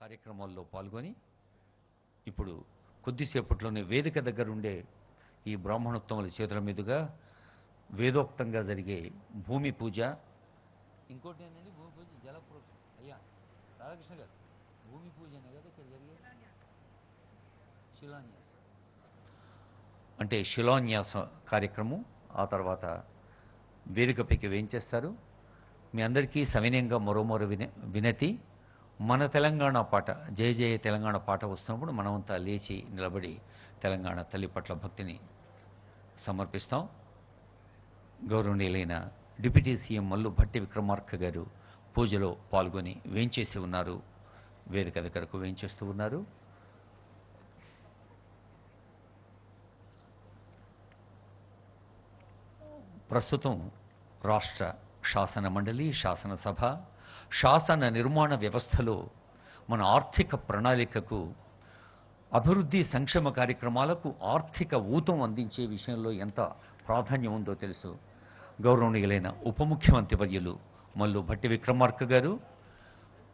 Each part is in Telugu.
కార్యక్రమాల్లో పాల్గొని ఇప్పుడు కొద్దిసేపట్లోనే వేదిక దగ్గర ఉండే ఈ బ్రాహ్మణోత్తముల చేతుల మీదుగా వేదోక్తంగా జరిగే భూమి పూజ, ఇంకోటి ఏంటండి భూమి పూజ జలప్రోక్ష. అయ్యా రాధాకృష్ణ గారు, భూమి పూజ అనే కదా ఇక్కడ జరిగే శిలాన్యాసం, అంటే శిలాన్యాస కార్యక్రమం. ఆ తర్వాత వేదికపైకి వేయించేస్తారు. మీ అందరికీ సవినయంగా మరో వినతి, మన తెలంగాణ పాట జయ జయ తెలంగాణ పాట వస్తున్నప్పుడు మనమంతా లేచి నిలబడి తెలంగాణ తల్లి పట్ల భక్తిని సమర్పిస్తాం. గౌరవనీయులైన డిప్యూటీ సీఎం మల్లు భట్టి విక్రమార్క గారు పూజలో పాల్గొని వేయించేసి ఉన్నారు, వేదిక దగ్గరకు వేయించేస్తూ ఉన్నారు. ప్రస్తుతం రాష్ట్ర శాసన మండలి, శాసనసభ, శాసన నిర్మాణ వ్యవస్థలో మన ఆర్థిక ప్రణాళికకు, అభివృద్ధి సంక్షేమ కార్యక్రమాలకు ఆర్థిక ఊతం అందించే విషయంలో ఎంత ప్రాధాన్యం ఉందో తెలుసు. గౌరవనీయులైన ఉప ముఖ్యమంత్రి వర్యులు మల్లు భట్టి విక్రమార్క గారు,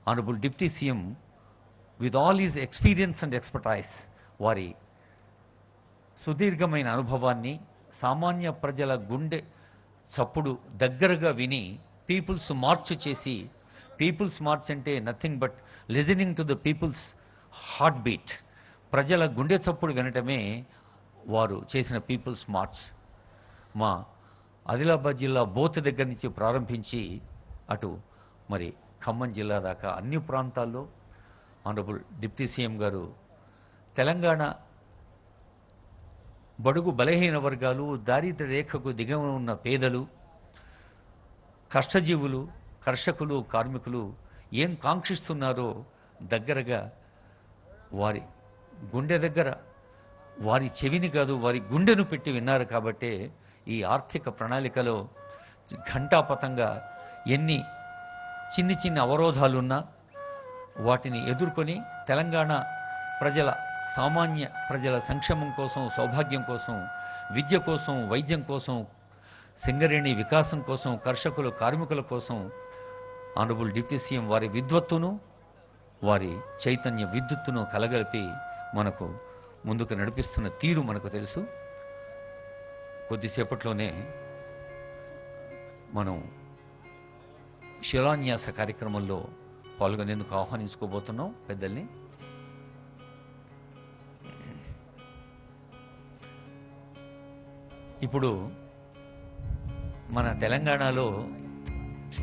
honourable deputy CM with all his experience and expertise, వారి సుదీర్ఘమైన అనుభవాన్ని సామాన్య ప్రజల గుండె చప్పుడు దగ్గరగా విని పీపుల్స్ మార్చ్ చేసి, పీపుల్స్ మార్చ్ అంటే nothing but listening to the peoples heart beat, ప్రజల గుండె చప్పుడు వినటమే వారు చేసిన పీపుల్స్ మార్చ్. మా ఆదిలాబాద్ జిల్లా బోత్ దగ్గర నుంచి ప్రారంభించి అటు మరి ఖమ్మం జిల్లా దాకా అన్ని ప్రాంతాల్లో ఆనరబుల్ డిప్యూటీ సీఎం గారు తెలంగాణ బడుగు బలహీన వర్గాలు, దారిద్ర్య రేఖకు దిగువన ఉన్న పేదలు, కష్టజీవులు, కర్షకులు, కార్మికులు ఏం కాంక్షిస్తున్నారో దగ్గరగా వారి గుండె దగ్గర, వారి చెవిని కాదు వారి గుండెను పెట్టి విన్నారు. కాబట్టే ఈ ఆర్థిక ప్రణాళికలో ఘంటాపథంగా ఎన్ని చిన్ని చిన్న అవరోధాలున్నా వాటిని ఎదుర్కొని తెలంగాణ ప్రజల, సామాన్య ప్రజల సంక్షేమం కోసం, సౌభాగ్యం కోసం, విద్య కోసం, వైద్యం కోసం, సింగరేణి వికాసం కోసం, కర్షకులు, కార్మికుల కోసం ఆనరబుల్ డిప్యూటీ సీఎం వారి విద్వత్తును, వారి చైతన్య విద్యుత్తును కలగలిపి మనకు ముందుకు నడిపిస్తున్న తీరు మనకు తెలుసు. కొద్దిసేపట్లోనే మనం శిలాన్యాస కార్యక్రమంలో పాల్గొనేందుకు ఆహ్వానించుకోబోతున్నాం పెద్దల్ని. ఇప్పుడు మన తెలంగాణలో,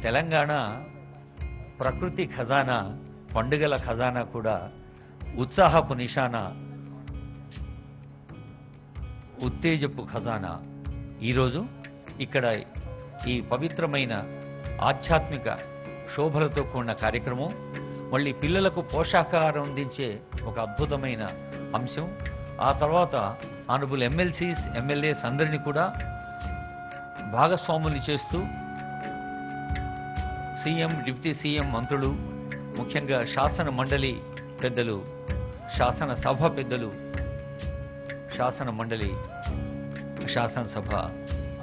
తెలంగాణ ప్రకృతి ఖజానా, పండుగల ఖజానా కూడా, ఉత్సాహపు నిశానా, ఉత్తేజపు ఖజానా. ఈరోజు ఇక్కడ ఈ పవిత్రమైన ఆధ్యాత్మిక శోభలతో కూడిన కార్యక్రమం, మళ్ళీ పిల్లలకు పోషకాహారం అందించే ఒక అద్భుతమైన అంశం. ఆ తర్వాత ఆనరబుల్ ఎమ్మెల్సీస్, ఎమ్మెల్యేస్ అందరినీ కూడా భాగస్వాముల్ని చేస్తూ సీఎం, డిప్యూటీ సీఎం, మంత్రులు, ముఖ్యంగా శాసన మండలి పెద్దలు, శాసనసభ పెద్దలు, శాసన మండలి, శాసనసభ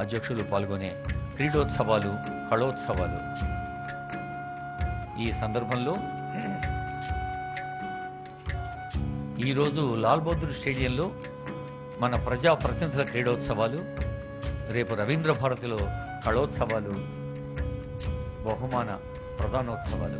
అధ్యక్షులు పాల్గొనే క్రీడోత్సవాలు, కళోత్సవాలు. ఈ సందర్భంలో ఈరోజు లాల్ బహదూర్ స్టేడియంలో మన ప్రజాప్రతినిధుల క్రీడోత్సవాలు, రేపు రవీంద్ర భారతిలో కళోత్సవాలు, బహుమాన ప్రధానోత్సవాలు.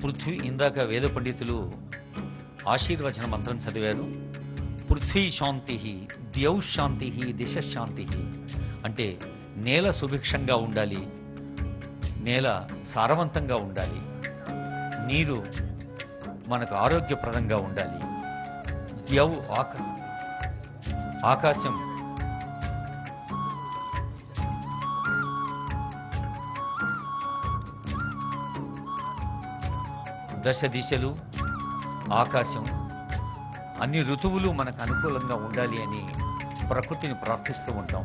పృథ్వీ, ఇందాక వేద పండితులు ఆశీర్వచన మంత్రం చదివారు. పృథ్వీ శాంతి, ద్యౌ శాంతి, దిశ శాంతి. అంటే నేల సుభిక్షంగా ఉండాలి, నేల సారవంతంగా ఉండాలి, నీరు మనకు ఆరోగ్యప్రదంగా ఉండాలి, ద్యౌ ఆకాశం దశ దిశలు, ఆకాశం, అన్ని ఋతువులు మనకు అనుకూలంగా ఉండాలి అని ప్రకృతిని ప్రార్థిస్తూ ఉంటాం.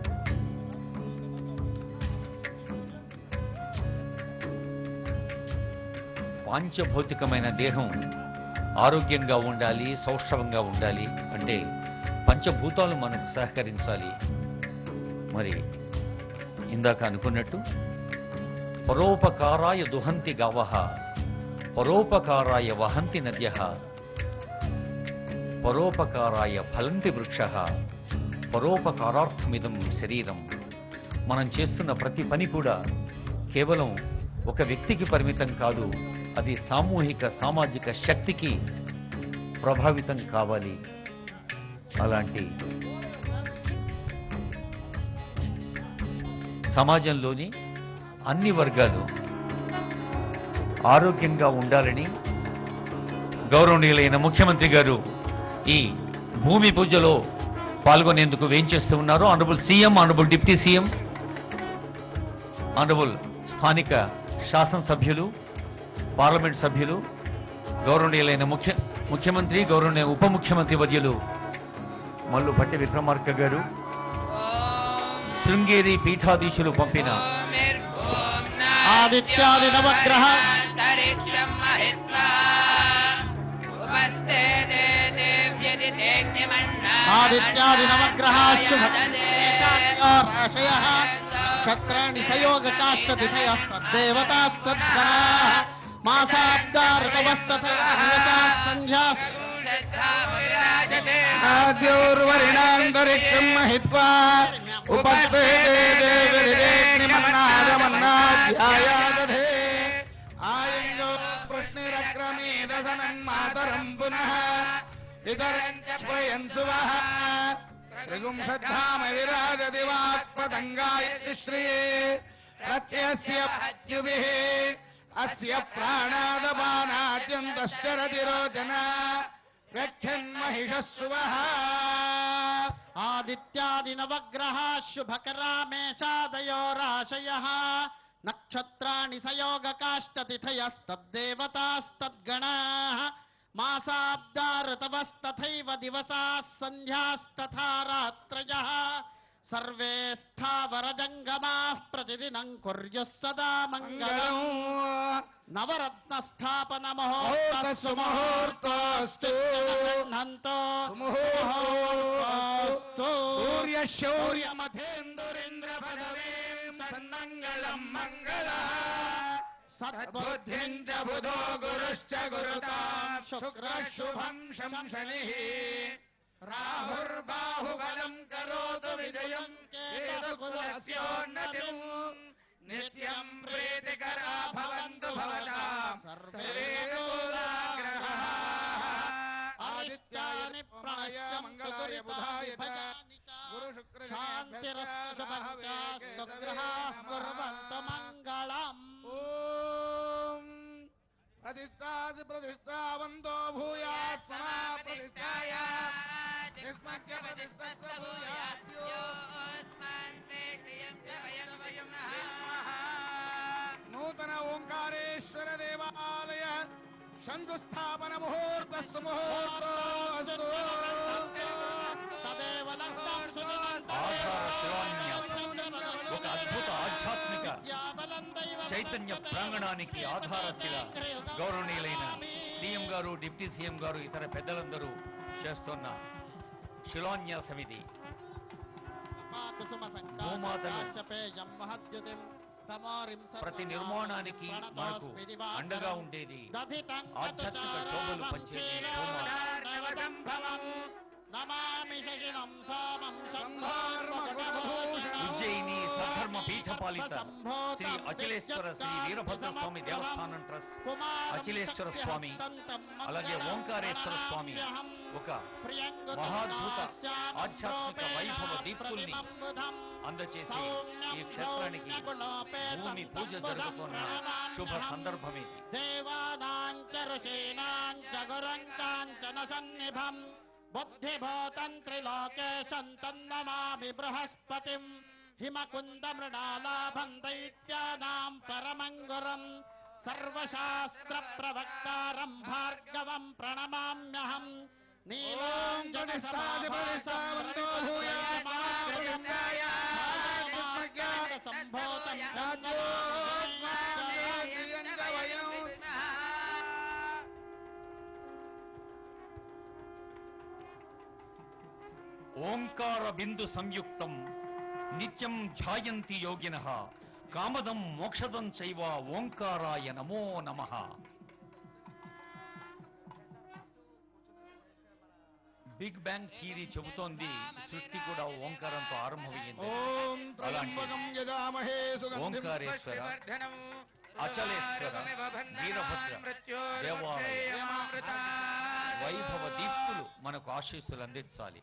పాంచభౌతికమైన దేహం ఆరోగ్యంగా ఉండాలి, సౌష్ఠవంగా ఉండాలి అంటే పంచభూతాలు మనకు సహకరించాలి. మరి ఇందాక అనుకున్నట్టు పరోపకారాయ దుహంతి గావః, పరోపకారాయ వహంతి నద్యః, పరోపకారాయ ఫలంతి వృక్షః, పరోపకారార్థమిదం శరీరం. మనం చేస్తున్న ప్రతి పని కూడా కేవలం ఒక వ్యక్తికి పరిమితం కాదు, అది సామూహిక సామాజిక శక్తికి ప్రభావితం కావాలి. అలాంటి సమాజంలోని అన్ని వర్గాలు ఆరోగ్యంగా ఉండాలని గౌరవనీయులైన ముఖ్యమంత్రి గారు ఈ భూమి పూజలో పాల్గొనేందుకు వేంచేస్తూ ఉన్నారు. Honourable CM, honourable deputy CM, honourable స్థానిక శాసనసభ్యులు, పార్లమెంట్ సభ్యులు, గౌరవనీయులైన ముఖ్యమంత్రి, గౌరవనీయ ఉప ముఖ్యమంత్రి వర్యులు మల్లుభట్టి విక్రమార్క గారు, శృంగేరి పీఠాధీశులు పంపిన ఆదిత్యాది నవగ్రహ ఆదిత్యాది నవగ్రహాశయః క్షత్రాణి సయోగకాష్టతిథయస్తద్దేవతాస్తద్గణాః మాసాద్దారతవస్తథాద్యోర్వరిణాन्तరిక్షం మహిత్వా ఉపస్థితే దేవిదేగ్నిమన్నాదమన్నాధ్యాయాదధే ఆయంగో ప్రశ్నిరక్రమేదసనన్మాతరం పునః ఇతరంచ ప్రయంసువః త్రిగుంషద్ధామ విరాజతి వాక్పతంగాయ శ్రియే ప్రత్యస్య పత్యుభిః అస్య ప్రాణాదపానాద్యంతశ్చరతి రోచన వ్రక్షన్మహిషः సువః ఆదిత్యాది నవగ్రహాः శుభకరామేషాదయోరాశయः నక్షత్రాణి సయోగకాష్టతిథయస్తద్దేవతాస్తద్గణాః మాసాబ్దారతవస్తథైవ దివసాः సంధ్యాస్తథా రాత్రయः సర్వే స్థావరజంగమాః ప్రతిదినం కుర్యుః సదా మంగళం నవరత్న స్థాపన ముహూర్తస్సు ముహూర్తోస్తు సూర్య శౌర్య మధేందురింద్ర పదవే సన్మంగళం మంగళ సద్బుద్ధిం చ బుధో గురుశ్చ గురుతాం శుక్ర శుభం శంశనిః రాహుర్బాహుబలం కరోతు విజయం కేతుకులస్యోన్నతిం నిత్యం ప్రీతికరా భవంతు భవతాం సర్వే లోకాగ్రహాః ఆదిత్యాని ప్రణయ మంగళాయ బుధాయ గురు శుక్ర శాంతిరస్తు శుభంచాస్తు గ్రహాః కుర్వంతు మంగళం. ఓం ప్రతిష్ఠాసి ప్రతిష్ఠావంతో భూయాత్ సమా ప్రతిష్ఠాయ నిష్మక్య ప్రతిష్ఠస్య భూయాద్యో అస్మాన్తే త్రియం చ వయం వయమః. నూతన ఓంకారేశ్వర దేవాలయ శంకుస్థాపన ముహూర్తస్సు ముహూర్తోస్తు తదేవ లగ్నం ఆధార శిలాన్యాసం, ఒక అద్భుత ఆధ్యాత్మిక చైతన్య ప్రాంగణానికి ఆధారశిల గౌరవనీయులైన సీఎం గారు, డిప్యూటీ సీఎం గారు, ఇతర పెద్దలందరూ చేస్తున్న శిలాన్యాసం ఇది. ప్రతి నిర్మాణానికి మనకు అండగా ఉండేది, ఆధ్యాత్మిక శోభలు పంచేది ఉజ్జయిని సద్ధర్మ పీఠపాలిత శ్రీ అచలేశ్వర శ్రీ వీరభద్ర స్వామి దేవస్థానం ట్రస్ట్, అచలేశ్వర స్వామి, అలాగే ఓంకారేశ్వర స్వామి ఒక మహాద్భుత ఆధ్యాత్మిక వైభవ దీప్తుల్ని అందచేసి ఈ క్షేత్రానికి భూమి పూజ జరుగుతున్న శుభ సందర్భం ఇది. బుద్ధిభూతం త్రిలోకేశం తన్నమామి బృహస్పతిం హిమకుంద మృణాలాభం దైత్యానాం పరమంగురం సర్వశాస్త్ర ప్రవక్తారం భార్గవం ప్రణమామ్యహం. ఓంకార బిందు సంయుక్తం నిత్యం ధ్యాయంతి యోగినః కామదం మోక్షదం చైవ ఓంకారాయ నమో నమః. బిగ్ బ్యాంగ్ థియరీ చెబుతోంది సృష్టి కూడా ఓంకారంతో ఆరంభమైంది. ఓం త్రయంబకం యజామహే సుగంధిం ఓంకారేశ్వర, అచలేశ్వర, వీరభద్ర దేవాలయ వైభవ దీప్తులు మనకు ఆశీస్సులు అందించాలి.